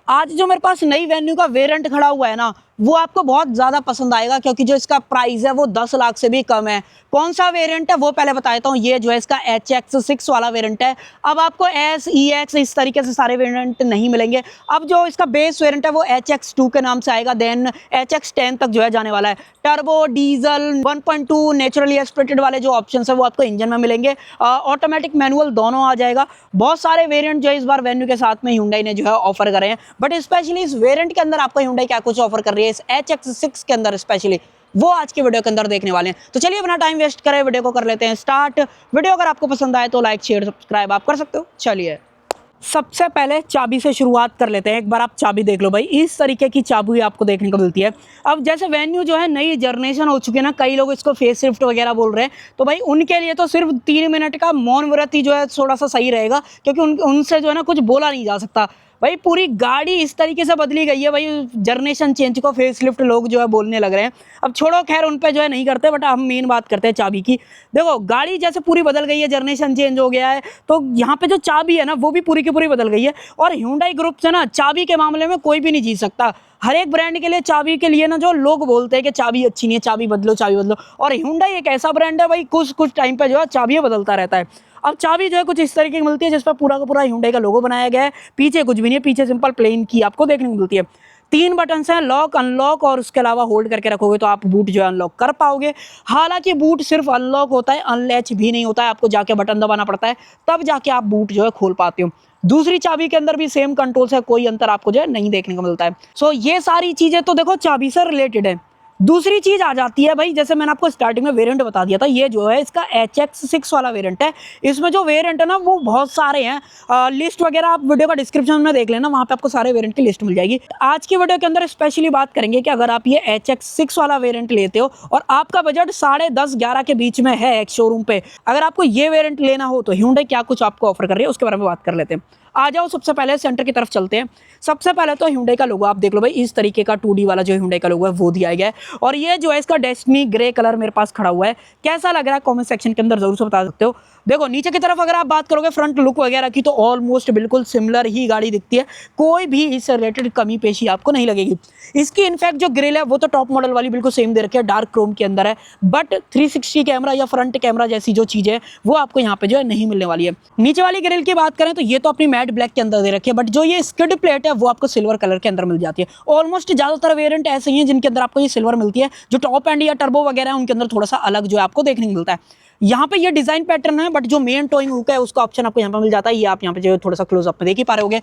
आज जो मेरे पास नई वेन्यू का वेरिएंट खड़ा हुआ है ना, वो आपको बहुत ज़्यादा पसंद आएगा क्योंकि जो इसका प्राइस है वो 10 लाख से भी कम है। कौन सा वेरिएंट है वो पहले बता देता हूँ। ये जो है इसका HX6 वाला वेरिएंट है। अब आपको S, EX इस तरीके से सारे वेरिएंट नहीं मिलेंगे। अब जो इसका बेस वेरिएंट है वो HX2 के नाम से आएगा, देन HX10 तक जो है जाने वाला है। टर्बो, डीजल, 1.2 नेचुरली एस्पिरेटेड वाले जो ऑप्शन है वो आपको इंजन में मिलेंगे। ऑटोमेटिक मैनुअल दोनों आ जाएगा। बहुत सारे वेरिएंट जो इस बार वेन्यू के साथ में Hyundai ने जो है ऑफर करे हैं, बट स्पेशली इस वेरिएंट के अंदर आपको Hyundai क्या कुछ ऑफर कर रही है इस HX6 के अंदर स्पेशली, वो आज की वीडियो के अंदर देखने वाले हैं। तो चलिए अपना टाइम वेस्ट करें, वीडियो को कर लेते हैं स्टार्ट। वीडियो अगर आपको पसंद आए तो लाइक, शेयर, सब्सक्राइब आप कर सकते हो। चलिए सबसे पहले चाबी से शुरुआत कर लेते हैं। एक बार आप चाबी देख लो भाई, इस तरीके की चाबी आपको देखने को मिलती है। अब जैसे वेन्यू जो है नई जनरेशन हो चुकी है ना, कई लोग इसको फेस शिफ्ट वगैरह बोल रहे हैं, तो भाई उनके लिए तो सिर्फ 3 मिनट का मौन व्रत ही जो है थोड़ा सा सही रहेगा, क्योंकि उनसे जो है ना कुछ बोला नहीं जा सकता। भाई पूरी गाड़ी इस तरीके से बदली गई है, भाई जनरेशन चेंज को फेस लिफ्ट लोग जो है बोलने लग रहे हैं। अब छोड़ो, खैर उन पे जो है नहीं करते, बट हम मेन बात करते हैं चाबी की। देखो गाड़ी जैसे पूरी बदल गई है, जनरेशन चेंज हो गया है, तो यहाँ पे जो चाबी है ना वो भी पूरी की पूरी बदल गई है। और Hyundai ग्रुप से ना चाबी के मामले में कोई भी नहीं जीत सकता। हर एक ब्रांड के लिए चाबी के लिए ना जो लोग बोलते हैं कि चाबी अच्छी नहीं है, चाबी बदलो चाबी बदलो, और Hyundai एक ऐसा ब्रांड है भाई कुछ टाइम पे जो है चाबियाँ बदलता रहता है। अब चाबी जो है कुछ इस तरीके की मिलती है जिस पर पूरा का पूरा Hyundai का लोगो बनाया गया है। पीछे कुछ भी नहीं है, पीछे सिंपल प्लेन की आपको देखने को मिलती है। 3 बटन हैं, लॉक, अनलॉक, और उसके अलावा होल्ड करके रखोगे तो आप बूट जो है अनलॉक कर पाओगे। हालांकि बूट सिर्फ अनलॉक होता है, अनलैच भी नहीं होता है, आपको जाके बटन दबाना पड़ता है, तब जाके आप बूट जो है खोल पाते हो। दूसरी चाबी के अंदर भी सेम कंट्रोल्स है, कोई अंतर आपको जो है नहीं देखने को मिलता है। सो ये सारी चीजें तो देखो चाबी से रिलेटेड है। दूसरी चीज आ जाती है भाई, जैसे मैंने आपको स्टार्टिंग में वेरिएंट बता दिया था, ये जो है इसका HX6 वाला वेरिएंट है। इसमें जो वेरिएंट है ना वो बहुत सारे हैं। लिस्ट वगैरह आप वीडियो का डिस्क्रिप्शन में देख लेना, वहां पे आपको सारे वेरिएंट की लिस्ट मिल जाएगी। आज की वीडियो के अंदर स्पेशली बात करेंगे कि अगर आप ये HX6 वाला वेरिएंट लेते हो और आपका बजट 10.5-11 के बीच में है एक शोरूम पे, अगर आपको ये वेरिएंट लेना हो तो Hyundai क्या कुछ आपको ऑफर कर रही है उसके बारे में बात कर लेते हैं। आ जाओ सबसे पहले सेंटर की तरफ चलते हैं। सबसे पहले तो Hyundai का लोगो आप देख लो भाई, इस तरीके का 2D वाला जो Hyundai का लोगो है वो दिया गया है, और ये जो है इसका डेस्टिनी ग्रे कलर मेरे पास खड़ा हुआ है। कैसा लग रहा है कमेंट सेक्शन के अंदर जरूर से बता सकते हो। देखो नीचे की तरफ अगर आप बात करोगे फ्रंट लुक वगैरह की, तो ऑलमोस्ट बिल्कुल सिमिलर ही गाड़ी दिखती है, कोई भी इससे रिलेटेड कमी पेशी आपको नहीं लगेगी। इसकी इनफैक्ट जो ग्रिल है वो तो टॉप मॉडल वाली बिल्कुल सेम दे रखी है, डार्क क्रोम के अंदर है, बट 360 कैमरा या फ्रंट कैमरा जैसी जो चीज़ है वो आपको यहाँ पे जो है नहीं मिलने वाली है। नीचे वाली ग्रिल की बात करें तो ये तो अपनी मैट ब्लैक के अंदर दे रखी है, बट जो ये स्किड प्लेट है वो आपको सिल्वर कलर के अंदर मिल जाती है। ऑलमोस्ट ज्यादातर वेरिएंट ऐसे ही हैं जिनके अंदर आपको ये सिल्वर मिलती है। जो टॉप एंड या टर्बो वगैरह है उनके अंदर थोड़ा सा अलग जो है आपको देखने को मिलता है। यहाँ पे ये डिजाइन पैटर्न है, बट जो मेन टोइंग हुक है उसका ऑप्शन आपको यहाँ पे मिल जाता है। ये आप यहाँ पे जो थोड़ा सा क्लोजअप में देख ही पा रहे होगे।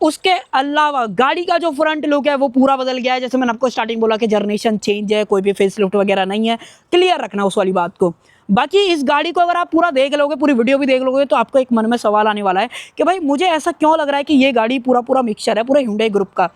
उसके अलावा गाड़ी का जो फ्रंट लुक है वो पूरा बदल गया है। जैसे मैंने आपको स्टार्टिंग बोला कि जनरेशन चेंज है, कोई भी फेस लिफ्ट वगैरह नहीं है, क्लियर रखना उस वाली बात को। बाकी इस गाड़ी को अगर आप पूरा देख लोगे, पूरी वीडियो भी देख लोगे, तो आपको एक मन में सवाल आने वाला है कि भाई मुझे ऐसा क्यों लग रहा है कि ये गाड़ी पूरा मिक्सचर है पूरे Hyundai ग्रुप का।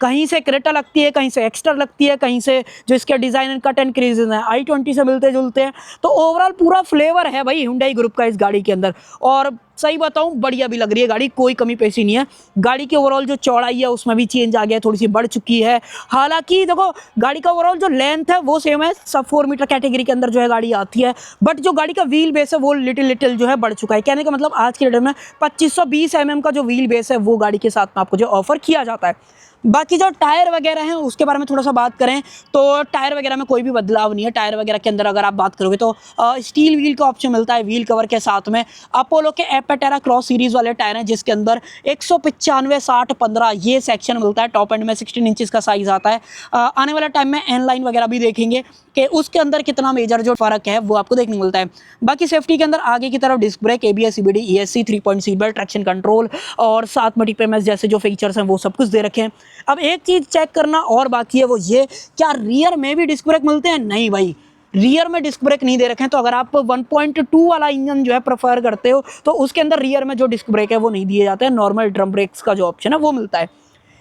कहीं से क्रेटा लगती है, कहीं से एक्स्ट्रा लगती है, कहीं से जो इसके design and cut and creases हैं i20 से मिलते जुलते हैं। तो ओवरऑल पूरा फ्लेवर है भाई Hyundai ग्रुप का इस गाड़ी के अंदर, और सही बताऊं बढ़िया भी लग रही है गाड़ी, कोई कमी पेशी नहीं है। गाड़ी की ओवरऑल जो चौड़ाई है उसमें भी चेंज आ गया है, थोड़ी सी बढ़ चुकी है। हालांकि देखो गाड़ी का ओवरऑल जो लेंथ है वो सेम है, सब 4 मीटर कैटेगरी के अंदर जो है गाड़ी आती है, बट जो गाड़ी का व्हील बेस है वो लिटिल जो है बढ़ चुका है। कहने का मतलब आज के डेट में 2520 mm का जो व्हील बेस है वो गाड़ी के साथ में आपको जो ऑफर किया जाता है। बाकी जो टायर वगैरह हैं उसके बारे में थोड़ा सा बात करें तो टायर वगैरह में कोई भी बदलाव नहीं है। टायर वगैरह के अंदर अगर आप बात करोगे तो स्टील व्हील का ऑप्शन मिलता है व्हील कवर के साथ में। अपोलो के एपेटेरा क्रॉस सीरीज वाले टायर हैं जिसके अंदर 195 60 15 ये सेक्शन मिलता है। टॉप एंड में 16 इंचेस का साइज आता है। आने वाला टाइम में एन लाइन वगैरह भी देखेंगे कि उसके अंदर कितना मेजर जो फर्क है वो आपको देखने को मिलता है। बाकी सेफ्टी के अंदर आगे की तरफ disc brake, ABS CBD ESC 3 seat belt, traction control और साथ में TPMS जैसे जो फीचर्स हैं वो सब कुछ दे रखे हैं। अब एक चीज चेक करना और बाकी है, वो ये क्या रियर में भी डिस्क ब्रेक मिलते हैं? नहीं भाई, रियर में डिस्क ब्रेक नहीं दे रखे हैं। तो अगर आप 1.2 वाला इंजन जो है प्रेफर करते हो तो उसके अंदर रियर में जो डिस्क ब्रेक है वो नहीं दिए जाते हैं, नॉर्मल ड्रम ब्रेक्स का जो ऑप्शन है वो मिलता है।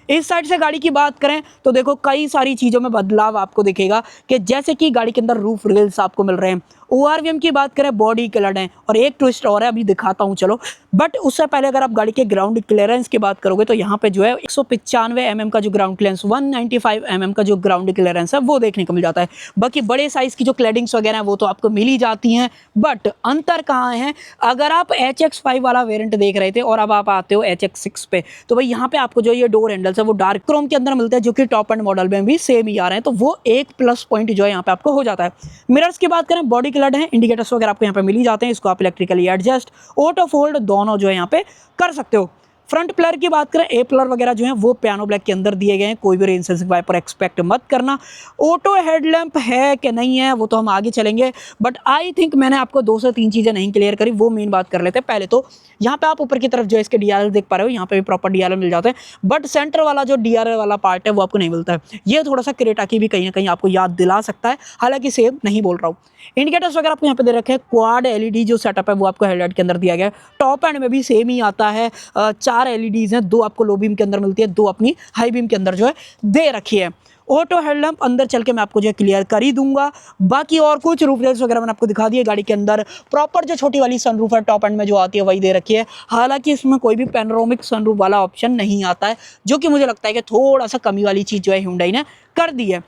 इस साइड से गाड़ी की बात करें तो देखो कई सारी चीज़ों में बदलाव आपको दिखेगा कि जैसे कि गाड़ी के अंदर रूफ रेल्स आपको मिल रहे हैं, ORVM की बात करें बॉडी कलर्ड है, और एक ट्विस्ट और है अभी दिखाता हूँ चलो। बट उससे पहले अगर आप गाड़ी के ग्राउंड क्लियरेंस की बात करोगे तो यहाँ पे जो है 195 mm का जो ग्राउंड क्लियरेंस, 195 mm का जो ग्राउंड क्लियरेंस है वो देखने को मिल जाता है। बाकी बड़े साइज की जो क्लैडिंग्स वगैरह है वो तो आपको मिल ही जाती हैं, बट अंतर कहाँ है, अगर आप HX5 वाला वेरिएंट देख रहे थे और अब आप आते हो HX6 पे, तो भाई यहाँ पे आपको जो ये डोर हैंडल्स है वो डार्क क्रोम के अंदर मिलते हैं, जो कि टॉप एंड मॉडल में भी सेम ही आ रहे हैं, तो वो एक प्लस पॉइंट जो है यहाँ पे आपको हो जाता है। मिरर्स की बात करें बॉडी कलर्ड है, इंडिकेटर्स वगैरह आपको यहाँ पे मिल ही जाते हैं, इसको आप इलेक्ट्रिकली एडजस्ट, ऑटो फोल्ड दोनों जो है यहाँ पे कर सकते हो। फ्रंट पिलर की बात करें, ए पिलर वगैरह जो है वो पियानो ब्लैक के अंदर दिए गए हैं, कोई भी रेन सेंसिंग वाइपर एक्सपेक्ट मत करना। ऑटो हेडलैम्प है कि नहीं है वो तो हम आगे चलेंगे, बट आई थिंक मैंने आपको 2 से 3 चीज़ें नहीं क्लियर करी, वो मेन बात कर लेते हैं। पहले तो यहाँ पे आप ऊपर की तरफ जो है इसके DRL देख पा रहे हो, यहाँ पे भी प्रॉपर DRL मिल जाते हैं, बट सेंटर वाला जो DRL वाला पार्ट है वो आपको नहीं मिलता है। ये थोड़ा सा क्रेटा की भी कहीं ना कहीं आपको याद दिला सकता है, हालांकि सेम नहीं बोल रहा हूँ। इंडिकेटर्स वगैरह आपको यहाँ पे दे रखे हैं, क्वाड LED जो सेटअप है वो आपको हेडलाइट के अंदर दिया गया है, टॉप एंड में भी सेम ही आता है। 4 LEDs हैं, 2 आपको लो बीम के अंदर मिलती है, 2 अपनी हाई बीम के अंदर जो है दे रखी है। ऑटो हेडलैम्प अंदर चल के मैं आपको जो है क्लियर कर ही दूंगा। बाकी और कुछ रूफ रेल्स वगैरह मैंने आपको दिखा दिए। गाड़ी के अंदर प्रॉपर जो छोटी वाली सनरूफ है टॉप एंड में जो आती है वही दे रखी है, हालांकि इसमें कोई भी पैनोरामिक सनरूफ वाला ऑप्शन नहीं आता है, जो कि मुझे लगता है कि थोड़ा सा कमी वाली चीज़ जो है Hyundai ने कर दी है।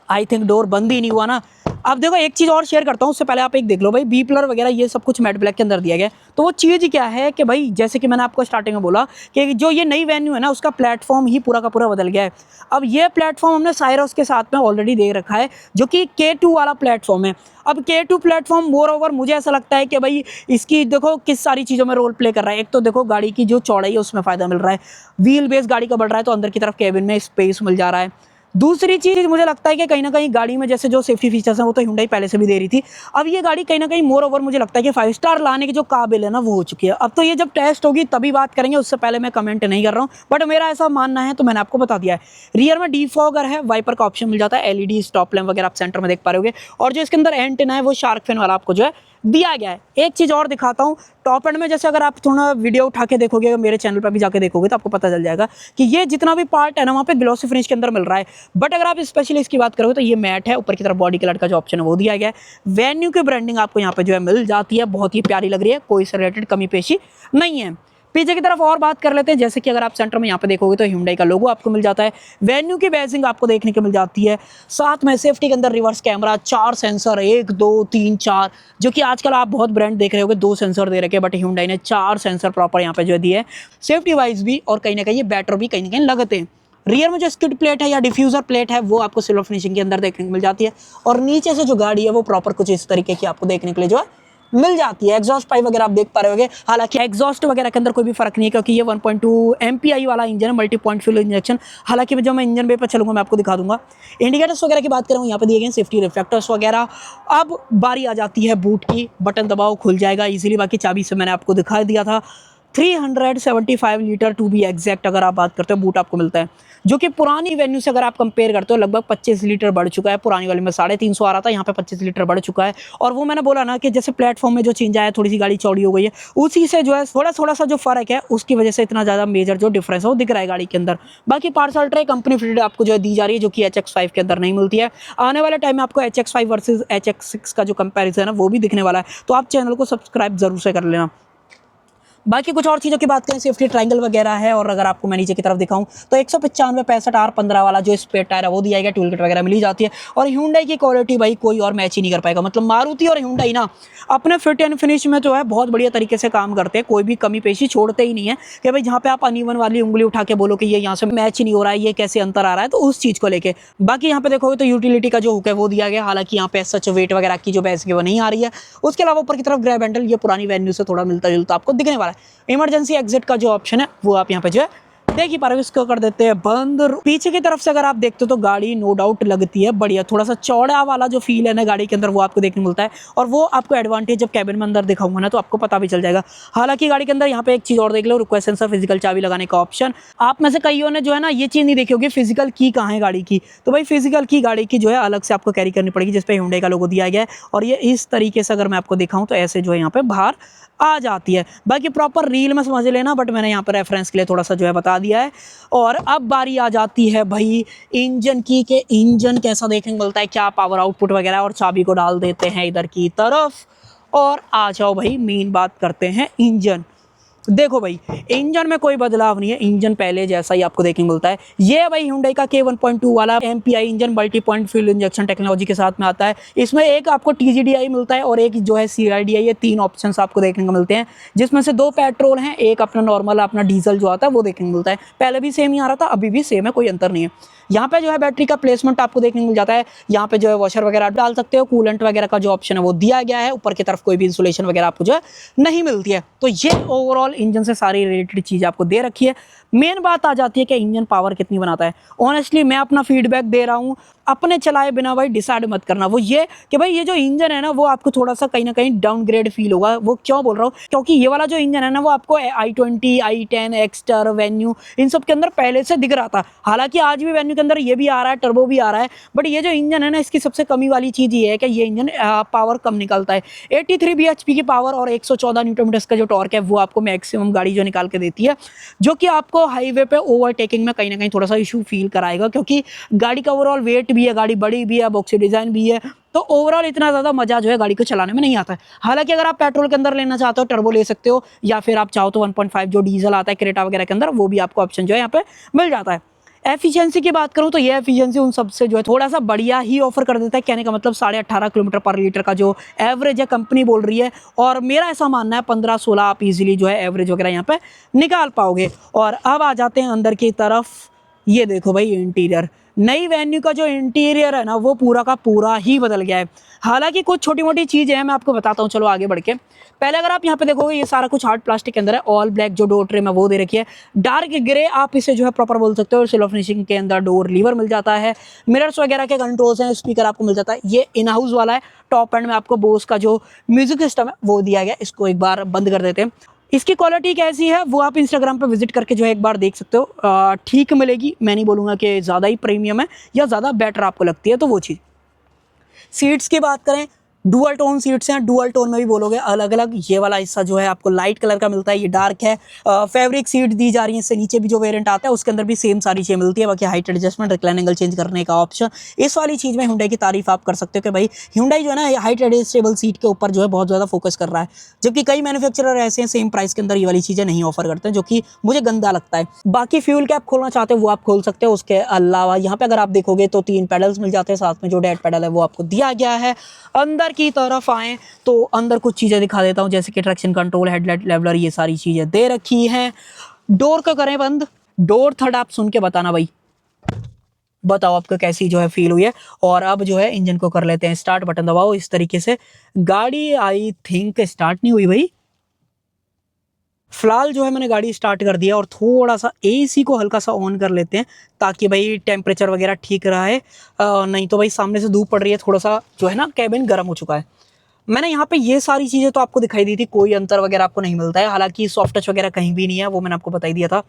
आई थिंक डोर बंद ही नहीं हुआ ना। अब देखो एक चीज़ और शेयर करता हूँ, उससे पहले आप एक देख लो भाई, बी पिलर वगैरह ये सब कुछ मैट ब्लैक के अंदर दिया गया है। तो वो चीज़ क्या है कि भाई जैसे कि मैंने आपको स्टार्टिंग में बोला कि जो ये नई वेन्यू है ना उसका प्लेटफॉर्म ही पूरा का पूरा बदल गया है। अब ये प्लेटफॉर्म हमने साइरस के साथ में ऑलरेडी दे रखा है, जो कि K2 वाला प्लेटफॉर्म है। अब K2 प्लेटफॉर्म मोर ओवर मुझे ऐसा लगता है कि भाई इसकी देखो किस सारी चीज़ों में रोल प्ले कर रहा है। एक तो देखो गाड़ी की जो चौड़ाई है उसमें फ़ायदा मिल रहा है, व्हील बेस गाड़ी का बढ़ रहा है तो अंदर की तरफ केबिन में स्पेस मिल जा रहा है। दूसरी चीज़ मुझे लगता है कि कहीं ना कहीं गाड़ी में जैसे जो सेफ्टी फीचर्स हैं वो तो Hyundai पहले से भी दे रही थी, अब ये गाड़ी कहीं ना कहीं मोर ओवर मुझे लगता है कि 5 स्टार लाने के जो काबिल है ना वो हो चुकी है। अब तो ये जब टेस्ट होगी तभी बात करेंगे, उससे पहले मैं कमेंट नहीं कर रहा हूँ, बट मेरा ऐसा मानना है तो मैंने आपको बता दिया है। रियर में डिफॉगर है, वाइपर का ऑप्शन मिल जाता है, LED स्टॉप लैम्प वगैरह आप सेंटर में देख पा रहे होगे, और जो इसके अंदर एंटेना है वो शार्क फिन वाला आपको जो है दिया गया है। एक चीज़ और दिखाता हूँ, टॉप एंड में जैसे अगर आप थोड़ा वीडियो उठा के देखोगे, मेरे चैनल पर भी जाके देखोगे तो आपको पता चल जाएगा कि ये जितना भी पार्ट है ना वहाँ पे ग्लॉसी फिनिश के अंदर मिल रहा है, बट अगर आप स्पेशली इसकी बात करोगे तो ये मैट है, ऊपर की तरफ बॉडी कलर का जो ऑप्शन है वो दिया गया है। वेन्यू की ब्रांडिंग आपको यहाँ पे जो है मिल जाती है, बहुत ही प्यारी लग रही है, कोई से रिलेटेड कमी पेशी नहीं है। पीछे की तरफ और बात कर लेते हैं, जैसे कि अगर आप सेंटर में यहाँ पे देखोगे तो Hyundai का लोगो आपको मिल जाता है, वेन्यू की बैजिंग आपको देखने को मिल जाती है, साथ में सेफ्टी के अंदर रिवर्स कैमरा, 4 सेंसर, 1 2 3 4, जो कि आजकल आप बहुत ब्रांड देख रहे होगे 2 सेंसर दे रखे हैं, बट Hyundai ने 4 सेंसर प्रॉपर यहाँ पे जो दिए है, सेफ्टी वाइज भी, और कहीं ना कहीं ये बेटर भी कहीं ना कहीं लगते हैं। रियर में जो स्किड प्लेट है या डिफ्यूजर प्लेट है वो आपको सिल्वर फिनिशिंग के अंदर देखने को मिल जाती है, और नीचे से जो गाड़ी है वो प्रॉपर कुछ इस तरीके की आपको देखने के लिए जो है मिल जाती है। एग्जॉस्ट पाइप वगैरह आप देख पा रहे होगे, हालांकि एग्जॉस्ट वगैरह के अंदर कोई भी फर्क नहीं है क्योंकि ये 1.2 MPI वाला इंजन है, मल्टी पॉइंट फ्यूल इंजेक्शन। हालांकि जब मैं इंजन बे पर चलूंगा मैं आपको दिखा दूंगा। इंडिकेटर्स वगैरह की बात करूँ यहाँ पे दिए गए सेफ्टी रिफ्लेक्टर्स वगैरह। अब बारी आ जाती है बूट की, बटन दबाओ खुल जाएगा इजीली, बाकी चाबी से मैंने आपको दिखा दिया था। 375 लीटर टू बी एग्जैक्ट अगर आप बात करते हो बूट आपको मिलता है, जो कि पुरानी वेन्यू से अगर आप कंपेयर करते हो लगभग 25 लीटर बढ़ चुका है। पुरानी वाली में 350 आ रहा था, यहाँ पे 25 लीटर बढ़ चुका है। और वो मैंने बोला ना कि जैसे प्लेटफॉर्म में जो चेंज आया, थोड़ी सी गाड़ी चौड़ी हो गई है, उसी से जो है थोड़ा सा जो फर्क है उसकी वजह से इतना ज़्यादा मेजर जो डिफरेंस है वो दिख रहा है गाड़ी के अंदर। बाकी पार्सल ट्रे कंपनी फिटेड आपको जो है दी जा रही है, जो कि HX5 के अंदर नहीं मिलती है। आने वाले टाइम में आपको HX5 वर्सेज HX6 का जो कंपेरिजन है वो भी दिखने वाला है, तो आप चैनल को सब्सक्राइब जरूर से कर लेना। बाकी कुछ और चीज़ों की बात करें, सेफ्टी ट्रायंगल वगैरह है, और अगर आपको मैं नीचे की तरफ दिखाऊं तो 195 65 R15 वाला जो स्पेयर टायर है वो दिया गया, टूल किट वगैरह मिली जाती है। और Hyundai की क्वालिटी भाई कोई और मैच ही नहीं कर पाएगा, मतलब मारुति और Hyundai ना अपने फिट एंड फिनिश में जो है बहुत बढ़िया तरीके से काम करते हैं, कोई भी कमी पेशी छोड़ते ही नहीं है कि भाई जहाँ पे आप अनइवन वाली उंगली उठा के बोलो कि ये यहाँ से मैच नहीं हो रहा है, ये कैसे अंतर आ रहा है, तो उस चीज़ को लेके। बाकी यहाँ पे देखोगे तो यूटिलिटी का जो हुक है वो दिया गया, हालांकि यहाँ पे सच वेट वगैरह की जो बैस की वो नहीं आ रही है। उसके अलावा ऊपर की तरफ ग्रैब हैंडल, ये पुरानी वेन्यू से थोड़ा मिलता जुलता आपको दिखने वाला है। इमरजेंसी एग्जिट का जो ऑप्शन है वो आप यहाँ पे जो है देख ही पा रहे हो, इसको कर देते हैं बंद। पीछे की तरफ से अगर आप देखते हो तो गाड़ी नो डाउट लगती है बढ़िया, थोड़ा सा चौड़ा वाला जो फील है ना गाड़ी के अंदर वो आपको देखने मिलता है, और वो आपको एडवांटेज जब कैबिन में अंदर दिखाऊंगा ना तो आपको पता भी चल जाएगा। हालांकि गाड़ी के अंदर यहाँ पे एक चीज़ और देख लो, रिक्वेस्ट सेंसर, फिजिकल चाबी लगाने का ऑप्शन। आप में से कईयों ने जो है ना ये चीज़ नहीं देखी होगी फिजिकल की कहाँ है गाड़ी की, तो भाई फिजिकल की गाड़ी की जो है अलग से आपको कैरी करनी पड़ेगी, जिसपे Hyundai का लोगो दिया गया है, और ये इस तरीके से अगर मैं आपको दिखाऊं तो ऐसे जो है यहाँ पे बाहर आ जाती है। बाकी प्रॉपर रील में समझ लेना, बट मैंने यहाँ पर रेफरेंस के लिए थोड़ा सा जो है बता दिया है। और अब बारी आ जाती है भाई इंजन की, कि इंजन कैसा देखने को मिलता है, क्या पावर आउटपुट वगैरह, और चाबी को डाल देते हैं इधर की तरफ और आ जाओ भाई मेन बात करते हैं इंजन। देखो भाई इंजन में कोई बदलाव नहीं है, इंजन पहले जैसा ही आपको देखने को मिलता है। ये भाई Hyundai का K1.2 वाला MPI engine multi point fuel injection technology के साथ में आता है। इसमें एक आपको TGDI मिलता है और एक जो है CIDI, ये 3 ऑप्शंस आपको देखने को मिलते हैं, जिसमें से 2 पेट्रोल हैं, एक अपना नॉर्मल अपना डीजल जो आता है वो देखने को मिलता है। पहले भी सेम ही आ रहा था, अभी भी सेम है, कोई अंतर नहीं है। यहाँ पे जो है बैटरी का प्लेसमेंट आपको देखने को मिल जाता है। यहाँ पे जो है वॉशर वगैरह डाल सकते हो, कूलेंट वगैरह का जो ऑप्शन है वो दिया गया है। ऊपर की तरफ कोई भी इंसुलेशन वगैरह आपको जो है नहीं मिलती है। तो ये ओवरऑल इंजन से सारी रिलेटेड चीज़ आपको दे रखी है। मेन बात आ जाती है कि इंजन पावर कितनी बनाता है। ऑनेस्टली मैं अपना फीडबैक दे रहा हूँ, अपने चलाए बिना भाई डिसाइड मत करना। वो ये कि भाई ये जो इंजन है ना वो आपको थोड़ा सा कहीं ना कहीं डाउनग्रेड फील होगा। वो क्यों बोल रहा हूँ, क्योंकि ये वाला जो इंजन है ना वो आपको i20, i10, एक्स्टर, वेन्यू इन सब के अंदर पहले से दिख रहा था। हालांकि आज भी वेन्यू के अंदर ये भी आ रहा है, टर्बो भी आ रहा है, बट ये जो इंजन है ना इसकी सबसे कमी वाली चीज़ ये है कि ये इंजन पावर कम निकालता है। 83 bhp की पावर और 114 न्यूटन मीटर का जो टॉर्क है वो आपको मैक्सिमम गाड़ी जो निकाल के देती है, जो कि आपको हाईवे पे ओवरटेकिंग में कहीं ना कहीं थोड़ा सा इशू फील कराएगा, क्योंकि गाड़ी का ओवरऑल वेट भी है, गाड़ी बड़ी भी है, बॉक्सी डिज़ाइन भी है, तो ओवरऑल इतना ज़्यादा मजा जो है गाड़ी को चलाने में नहीं आता है। हालांकि अगर आप पेट्रोल के अंदर लेना चाहते हो टर्बो ले सकते हो, या फिर आप चाहो तो 1.5 जो डीजल आता है क्रेटा वगैरह के अंदर वो भी आपको ऑप्शन जो है यहाँ पे मिल जाता है। एफिशिएंसी की बात करूं तो ये एफिशिएंसी उन सबसे जो है थोड़ा सा बढ़िया ही ऑफर कर देता है। कहने का मतलब 18.5 किलोमीटर पर लीटर का जो एवरेज है कंपनी बोल रही है, और मेरा ऐसा मानना है 15-16 आप इजीली जो है एवरेज वगैरह यहाँ पे निकाल पाओगे। और अब आ जाते हैं अंदर की तरफ। ये देखो भाई इंटीरियर, नई वेन्यू का जो इंटीरियर है ना वो पूरा का पूरा ही बदल गया है। हालांकि कुछ छोटी मोटी चीज़ें हैं, मैं आपको बताता हूँ, चलो आगे बढ़ के। पहले अगर आप यहाँ पे देखोगे ये सारा कुछ हार्ड प्लास्टिक के अंदर है। ऑल ब्लैक जो डोर ट्रिम है वो दे रखी है। डार्क ग्रे आप इसे जो है प्रॉपर बोल सकते हो। सिल्वर फिनिशिंग के अंदर डोर लीवर मिल जाता है, मिरर्स वगैरह के कंट्रोल्स हैं, स्पीकर आपको मिल जाता है। ये इन हाउस वाला है। टॉप एंड में आपको बोस का जो म्यूजिक सिस्टम है वो दिया गया। इसको एक बार बंद कर देते हैं। इसकी क्वालिटी कैसी है वो आप इंस्टाग्राम पे विजिट करके जो है एक बार देख सकते हो। ठीक मिलेगी, मैं नहीं बोलूँगा कि ज़्यादा ही प्रीमियम है या ज़्यादा बेटर आपको लगती है तो वो चीज़। सीट्स की बात करें, डुअल टोन सीट्स हैं। डुअल टोन में भी बोलोगे अलग अलग। ये वाला हिस्सा जो है आपको लाइट कलर का मिलता है, ये डार्क है। फैब्रिक सीट दी जा रही है। इससे नीचे भी जो वेरिएंट आता है उसके अंदर भी सेम सारी चीज़ें मिलती है। बाकी height adjustment, recline angle change करने का ऑप्शन, इस वाली चीज़ में Hyundai की तारीफ आप कर सकते हो कि भाई Hyundai जो है ना हाइट एडजस्टेबल सीट के ऊपर जो है बहुत ज़्यादा फोकस कर रहा है। जबकि कई मैन्युफैक्चरर ऐसे हैं सेम प्राइस के अंदर ये वाली चीज़ें नहीं ऑफर करते हैं, जो कि मुझे गंदा लगता है। बाकी फ्यूल कैप खोलना चाहते हो वो आप खोल सकते हो। उसके अलावा यहाँ पे अगर आप देखोगे तो 3 पेडल्स मिल जाते हैं, साथ में जो डेड पेडल है वो आपको दिया गया है। अंदर की तरफ आए तो अंदर कुछ चीज़ें दिखा देता हूँ, जैसे कि ट्रैक्शन कंट्रोल, हेडलाइट लेवलर, ये सारी चीज़ें दे रखी हैं। डोर को करें बंद। डोर थर्ड आप सुन के बताना भाई, बताओ आपको कैसी जो है फील हुई है। और अब जो है इंजन को कर लेते हैं स्टार्ट। बटन दबाओ इस तरीके से। गाड़ी आई थिंक स्टार्ट नहीं हुई भाई। फिलहाल जो है मैंने गाड़ी स्टार्ट कर दिया और थोड़ा सा एसी को हल्का सा ऑन कर लेते हैं ताकि भाई टेम्परेचर वगैरह ठीक रहे। नहीं तो भाई सामने से धूप पड़ रही है, थोड़ा सा जो है ना कैबिन गर्म हो चुका है। मैंने यहाँ पे ये सारी चीज़ें तो आपको दिखाई दी थी, कोई अंतर वगैरह आपको नहीं मिलता है। हालांकि सॉफ्ट टच वगैरह कहीं भी नहीं है, वो मैंने आपको बता ही दिया था।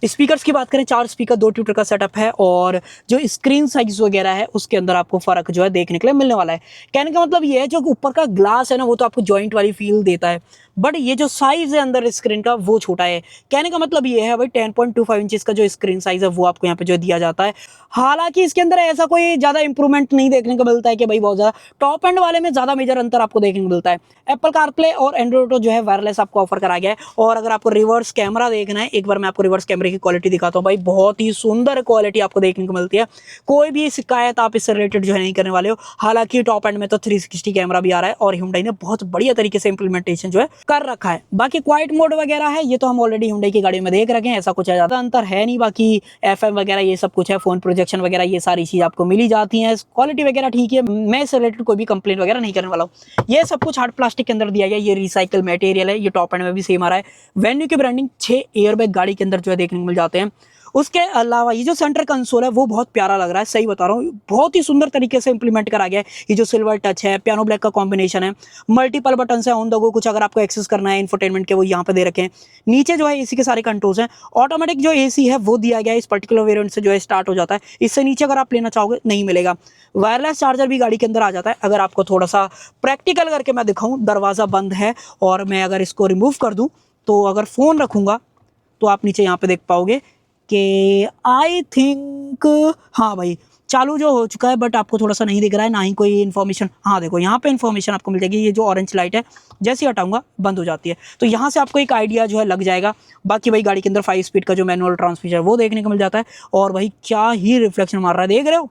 स्पीकर्स की बात करें, 4 स्पीकर 2 ट्यूटर का सेटअप है, और जो स्क्रीन साइज वगैरह है उसके अंदर आपको फ़र्क जो है देखने के लिए मिलने वाला है। कहने का मतलब ये है जो ऊपर का ग्लास है ना वो तो आपको जॉइंट वाली फील देता है, बट ये जो साइज है अंदर स्क्रीन का वो छोटा है। कहने का मतलब ये है भाई 10.25 इंचेस का जो स्क्रीन साइज है वो आपको यहाँ पे जो दिया जाता है। हालांकि इसके अंदर ऐसा कोई ज़्यादा इंप्रूवमेंट नहीं देखने को मिलता है कि भाई बहुत ज़्यादा। टॉप एंड वाले में ज़्यादा मेजर अंतर आपको देखने को मिलता है। एप्पल कारप्ले और एंड्रॉइड ऑटो जो है वायरलेस आपको ऑफर करा गया है। और अगर आपको रिवर्स कैमरा देखना है, एक बार मैं आपको रिवर्स कैमरे की क्वालिटी दिखाता हूँ भाई, बहुत ही सुंदर क्वालिटी आपको देखने को मिलती है। कोई भी शिकायत आप इससे रिलेटेड जो है नहीं करने वाले हो। हालांकि टॉप एंड में तो 360 कैमरा भी आ रहा है और Hyundai ने बहुत बढ़िया तरीके से इंप्लीमेंटेशन जो है कर रखा है। बाकी क्वाइट मोड वगैरह है, ये तो हम ऑलरेडी Hyundai की गाड़ी में देख रखे हैं, ऐसा कुछ ज़्यादा अंतर है नहीं। बाकी FM वगैरह ये सब कुछ है, फोन प्रोजेक्शन वगैरह ये सारी चीज़ आपको मिली जाती है। क्वालिटी वगैरह ठीक है, मैं इससे रिलेटेड कोई भी कंप्लेन वगैरह नहीं करने वाला हूँ। ये सब कुछ हार्ड प्लास्टिक के अंदर दिया गया, ये रिसाइकल मटेरियल है। ये टॉप एंड में भी सेम आ रहा है। वेन्यू की ब्रांडिंग 6 एयरबैग गाड़ी के अंदर जो है देखने को मिल जाते हैं। उसके अलावा ये जो सेंटर कंसोल है वो बहुत प्यारा लग रहा है, सही बता रहा हूँ, बहुत ही सुंदर तरीके से इंप्लीमेंट करा गया है। ये जो सिल्वर टच है, पियानो ब्लैक का कॉम्बिनेशन है, मल्टीपल बटन है ऑन द गो, कुछ अगर आपको एक्सेस करना है इंफोटेनमेंट के वो यहाँ पे दे रखे हैं। नीचे जो है एसी के सारे कंट्रोल्स हैं। ऑटोमेटिक जो एसी है वो दिया गया है, इस पर्टिकुलर वेरिएंट से जो है स्टार्ट हो जाता है। इससे नीचे अगर आप लेना चाहोगे नहीं मिलेगा। वायरलेस चार्जर भी गाड़ी के अंदर आ जाता है। अगर आपको थोड़ा सा प्रैक्टिकल करके मैं दिखाऊँ, दरवाज़ा बंद है और मैं अगर इसको रिमूव कर दूँ तो अगर फ़ोन रखूँगा तो आप नीचे यहाँ पे देख पाओगे ओके, आई थिंक हाँ भाई चालू जो हो चुका है, बट आपको थोड़ा सा नहीं दिख रहा है, ना ही कोई इन्फॉर्मेशन। हाँ देखो यहाँ पे इन्फॉर्मेशन आपको मिल जाएगी, ये जो ऑरेंज लाइट है जैसे ही हटाऊंगा बंद हो जाती है, तो यहाँ से आपको एक आइडिया जो है लग जाएगा। बाकी भाई गाड़ी के अंदर 5 स्पीड का जो मैनुअल ट्रांसमिशन है वो देखने को मिल जाता है। और भाई क्या ही रिफ्लेक्शन मार रहा है, देख रहे हो,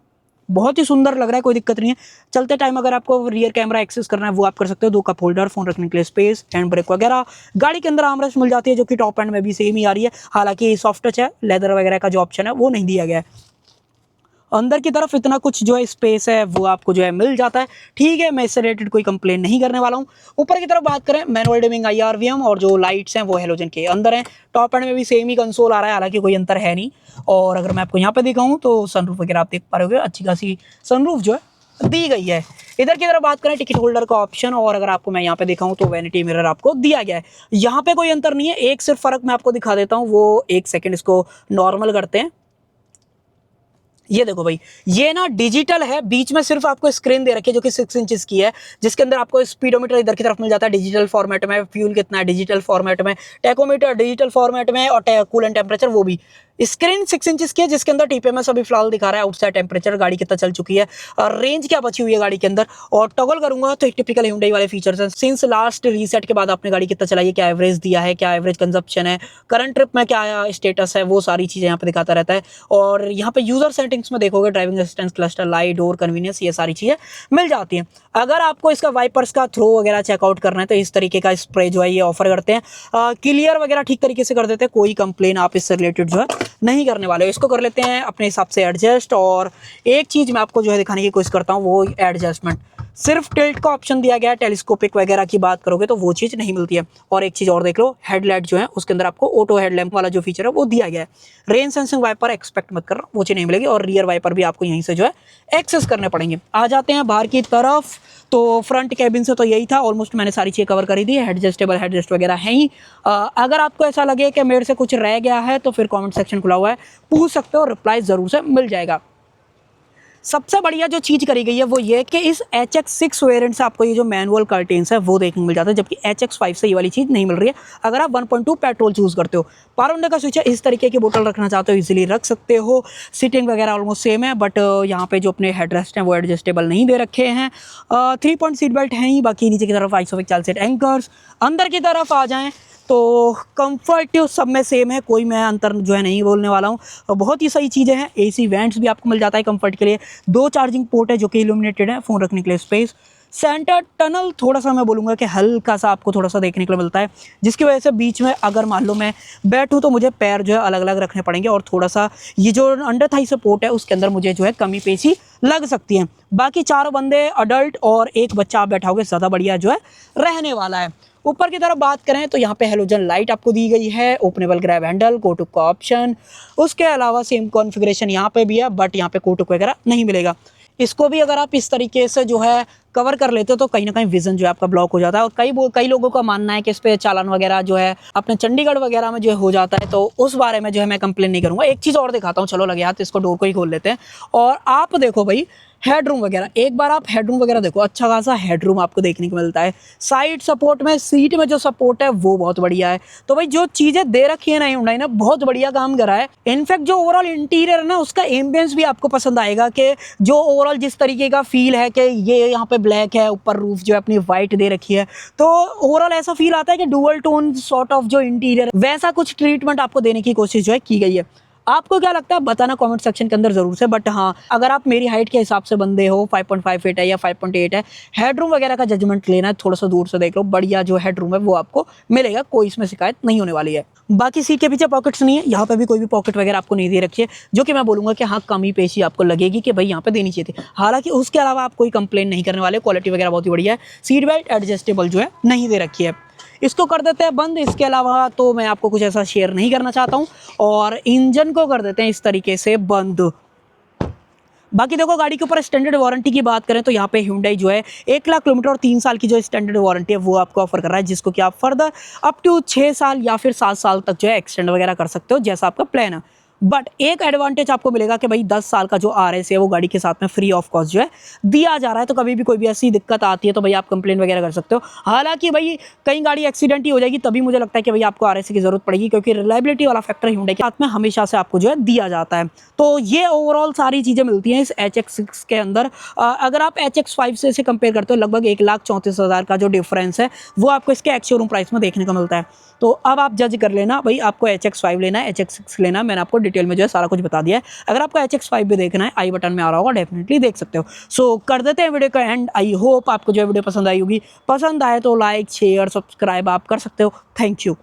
बहुत ही सुंदर लग रहा है, कोई दिक्कत नहीं है। चलते टाइम अगर आपको रियर कैमरा एक्सेस करना है वो आप कर सकते हो, 2 कप होल्डर, फोन रखने के लिए स्पेस, हैंड ब्रेक वगैरह। गाड़ी के अंदर आर्मरेस्ट मिल जाती है जो कि टॉप एंड में भी सेम ही आ रही है, हालांकि सॉफ्ट टच है, लेदर वगैरह का जो ऑप्शन है वो नहीं दिया गया है। अंदर की तरफ इतना कुछ जो है स्पेस है वो आपको जो है मिल जाता है, ठीक है, मैं इससे रिलेटेड कोई कंप्लेन नहीं करने वाला हूँ। ऊपर की तरफ बात करें, मैनुअल डिमिंग IRVM और जो लाइट्स हैं वो हेलोजन के अंदर हैं। टॉप एंड में भी सेम ही कंसोल आ रहा है, हालांकि कोई अंतर है नहीं। और अगर मैं आपको यहाँ पे दिखाऊँ तो सनरूफ वगैरह आप देख पा रहे हो, अच्छी खासी सनरूफ जो है दी गई है। इधर की तरफ बात करें, टिकट होल्डर का ऑप्शन, और अगर आपको मैं यहाँ पे दिखाऊं तो वैनिटी मिरर आपको दिया गया है। यहाँ पे कोई अंतर नहीं है, एक सिर्फ फर्क मैं आपको दिखा देता हूँ, वो 1 सेकंड इसको नॉर्मल करते हैं। ये देखो भाई, ये ना डिजिटल है, बीच में सिर्फ आपको स्क्रीन दे रखी है जो कि 6 इंचेस की है, जिसके अंदर आपको स्पीडोमीटर इधर की तरफ मिल जाता है डिजिटल फॉर्मेट में, फ्यूल कितना है डिजिटल फॉर्मेट में, टैकोमीटर डिजिटल फॉर्मेट में, और कूलेंट टेम्परेचर वो भी। स्क्रीन 6 इंचेस की है जिसके अंदर TPMS अभी फिलहाल दिखा रहा है, आउटसाइड टेम्परेचर गाड़ी कितना चल चुकी है, और रेंज क्या बची हुई है गाड़ी के अंदर। और टॉगल करूंगा तो टिपिकल Hyundai वाले फीचर्स हैं, सिंस लास्ट रीसेट के बाद आपने गाड़ी कितना चलाई है, क्या एवरेज दिया है, क्या एवरेज कंजप्शन है, करंट ट्रिप में क्या स्टेटस है, वो सारी चीजें यहाँ पे दिखाता रहता है। और यहाँ पे यूजर सेटिंग्स में देखोगे driving assistance, cluster light, door convenience, ये सारी चीजें मिल जाती हैं। अगर आपको इसका वाइपर्स का थ्रो वगैरह चेकआउट करना है तो इस तरीके का स्प्रे जो है ये ऑफर करते हैं, क्लियर वगैरह ठीक तरीके से कर देते हैं, कोई कंप्लेन आप इससे रिलेटेड जो है नहीं करने वाले। इसको कर लेते हैं अपने हिसाब से एडजस्ट। और एक चीज मैं आपको जो है दिखाने की कोशिश करता हूँ, वो एडजस्टमेंट, सिर्फ टिल्ट का ऑप्शन दिया गया है, टेलीस्कोपिक वगैरह की बात करोगे तो वो चीज नहीं मिलती है। और एक चीज और देख लो, हेडलाइट जो है उसके अंदर आपको ऑटो हेडलैम्प वाला जो फीचर है वो दिया गया है। रेन सेंसिंग वाइपर एक्सपेक्ट मत करना, वो चीज नहीं मिलेगी। और रियर वाइपर भी आपको यहीं से जो है एक्सेस करने पड़ेंगे। आ जाते हैं बाहर की तरफ, तो फ्रंट कैबिन से तो यही था, ऑलमोस्ट मैंने सारी चीज़ें कवर करी दी है, एडजस्टेबल हेडरेस्ट वगैरह है ही। अगर आपको ऐसा लगे कि मेरे से कुछ रह गया है तो फिर कमेंट सेक्शन खुला हुआ है, पूछ सकते हो, रिप्लाई ज़रूर से मिल जाएगा। सबसे बढ़िया जो चीज़ करी गई है वो ये कि इस HX6 वेरिएंट से आपको ये जो मैनुअल कर्टेन्स है वो देखने को मिल जाता है, जबकि HX5 से ये वाली चीज़ नहीं मिल रही है। अगर आप 1.2 पेट्रोल चूज़ करते हो, पावर विंडो का स्विच है, इस तरीके की बोतल रखना चाहते हो इजीली रख सकते हो। सीटिंग वगैरह ऑलमोस्ट सेम है, बट यहाँ पे जो अपने हेडरेस्ट हैं वो एडजस्टेबल नहीं दे रखे हैं। 3 पॉइंट सीट बेल्ट हैं ही, बाकी नीचे की तरफ आइसोफिक 4 सीट एंकर्स। अंदर की तरफ आ जाएँ तो कंफर्ट सब में सेम है, कोई मैं अंतर जो है नहीं बोलने वाला हूँ, बहुत ही सही चीज़ें हैं। AC वेंट्स भी आपको मिल जाता है कंफर्ट के लिए, 2 चार्जिंग पोर्ट है जो कि इल्यूमिनेटेड है, फ़ोन रखने के लिए स्पेस। सेंटर टनल थोड़ा सा मैं बोलूँगा कि हल्का सा आपको थोड़ा सा देखने के लिए मिलता है, जिसकी वजह से बीच में अगर मान लो मैं बैठूँ तो मुझे पैर जो है अलग अलग रखने पड़ेंगे, और थोड़ा सा ये जो अंडर थाई सपोर्ट है उसके अंदर मुझे जो है कमी पेशी लग सकती है। बाकी 4 बंदे अडल्ट और 1 बच्चा आप बैठाओगे, ज़्यादा बढ़िया जो है रहने वाला है। ऊपर की तरफ बात करें तो यहाँ पे हेलोजन लाइट आपको दी गई है, ओपनेबल ग्रैब हैंडल, कोटुक का ऑप्शन, उसके अलावा सेम कॉन्फ़िगरेशन यहाँ पे भी है, बट यहाँ पे कोटुक वगैरह नहीं मिलेगा। इसको भी अगर आप इस तरीके से जो है कवर कर लेते हो तो कहीं ना कहीं विजन जो है आपका ब्लॉक हो जाता है। और कई लोगों का मानना है कि इस पे चालान वगैरह जो है अपने चंडीगढ़ वगैरह में जो हो जाता है, तो उस बारे में जो है मैं कंप्लेन नहीं करूँगा। एक चीज़ और दिखाता हूँ, चलो लगे हाथ, इसको डोर को ही खोल लेते हैं। और आप देखो भाई हेडरूम वगैरह, एक बार आप हेडरूम वगैरह देखो, अच्छा खासा हेडरूम आपको देखने को मिलता है। साइड सपोर्ट में, सीट में जो सपोर्ट है वो बहुत बढ़िया है। तो भाई जो चीज़ें दे रखी है ना Hyundai ने, बहुत बढ़िया काम करा है। इनफैक्ट जो ओवरऑल इंटीरियर है ना, उसका एम्बियंस भी आपको पसंद आएगा, कि जो ओवरऑल जिस तरीके का फील है कि ये यहाँ पे ब्लैक है, ऊपर रूफ जो है अपनी वाइट दे रखी है, तो ओवरऑल ऐसा फील आता है कि डुअल टोन सॉर्ट ऑफ जो इंटीरियर, वैसा कुछ ट्रीटमेंट आपको देने की कोशिश जो है की गई है। आपको क्या लगता है बताना कमेंट सेक्शन के अंदर जरूर से। बट हाँ, अगर आप मेरी हाइट के हिसाब से बंदे हो, 5.5 फीट है या 5.8 है, हेडरूम वगैरह का जजमेंट लेना है, थोड़ा सा दूर से देख लो, बढ़िया जो हेडरूम है वो आपको मिलेगा, कोई इसमें शिकायत नहीं होने वाली है। बाकी सीट के पीछे पॉकेट्स नहीं है, यहाँ पे भी कोई भी पॉकेट वगैरह आपको नहीं दे रखी है, जो कि मैं बोलूँगा कि हाँ कमी पेशी आपको लगेगी कि भाई यहाँ पे देनी चाहिए थी। हालांकि उसके अलावा आप कोई कंप्लेन नहीं करने वाले, क्वालिटी वगैरह बहुत ही बढ़िया है। सीट बेल्ट एडजस्टेबल जो है नहीं दे रखी है, इसको कर देते हैं बंद। इसके अलावा तो मैं आपको कुछ ऐसा शेयर नहीं करना चाहता हूँ, और इंजन को कर देते हैं इस तरीके से बंद। बाकी देखो, गाड़ी के ऊपर स्टैंडर्ड वारंटी की बात करें तो यहाँ पे Hyundai जो है 1 लाख किलोमीटर और 3 साल की जो स्टैंडर्ड वारंटी है वो आपको ऑफर कर रहा है, जिसको कि आप फर्दर अप टू 6 साल या फिर 7 साल तक जो है एक्सटेंड वगैरह कर सकते हो, जैसा आपका प्लान है। बट एक एडवांटेज आपको मिलेगा कि भाई 10 साल का जो RS है वो गाड़ी के साथ में फ्री ऑफ कॉस्ट जो है दिया जा रहा है। तो कभी भी कोई भी ऐसी दिक्कत आती है तो भाई आप कंप्लेन वगैरह कर सकते हो। हालांकि भाई कई गाड़ी एक्सीडेंट ही हो जाएगी, तभी मुझे लगता है कि भाई आपको RS की जरूरत पड़ेगी, क्योंकि रिलायबिलिटी वाला फैक्टर Hyundai के साथ में हमेशा से आपको जो है दिया जाता है। तो ये ओवरऑल सारी चीजें मिलती हैं इस HX6 के अंदर। अगर आप HX5 से इसे कंपेयर करते हो, लगभग 1,34,000 का जो डिफरेंस है वो आपको इसके एक्स शोरूम प्राइस में देखने को मिलता है। तो अब आप जज कर लेना भाई आपको HX5 लेना है, HX6 लेना है। मैंने आपको डिटेल में जो है सारा कुछ बता दिया है। अगर आपको HX5 भी देखना है, आई बटन में आ रहा होगा, डेफिनेटली देख सकते हो। सो कर देते हैं वीडियो का एंड। आई होप आपको जो है वीडियो पसंद आई होगी। पसंद आए तो लाइक शेयर सब्सक्राइब आप कर सकते हो। Thank you.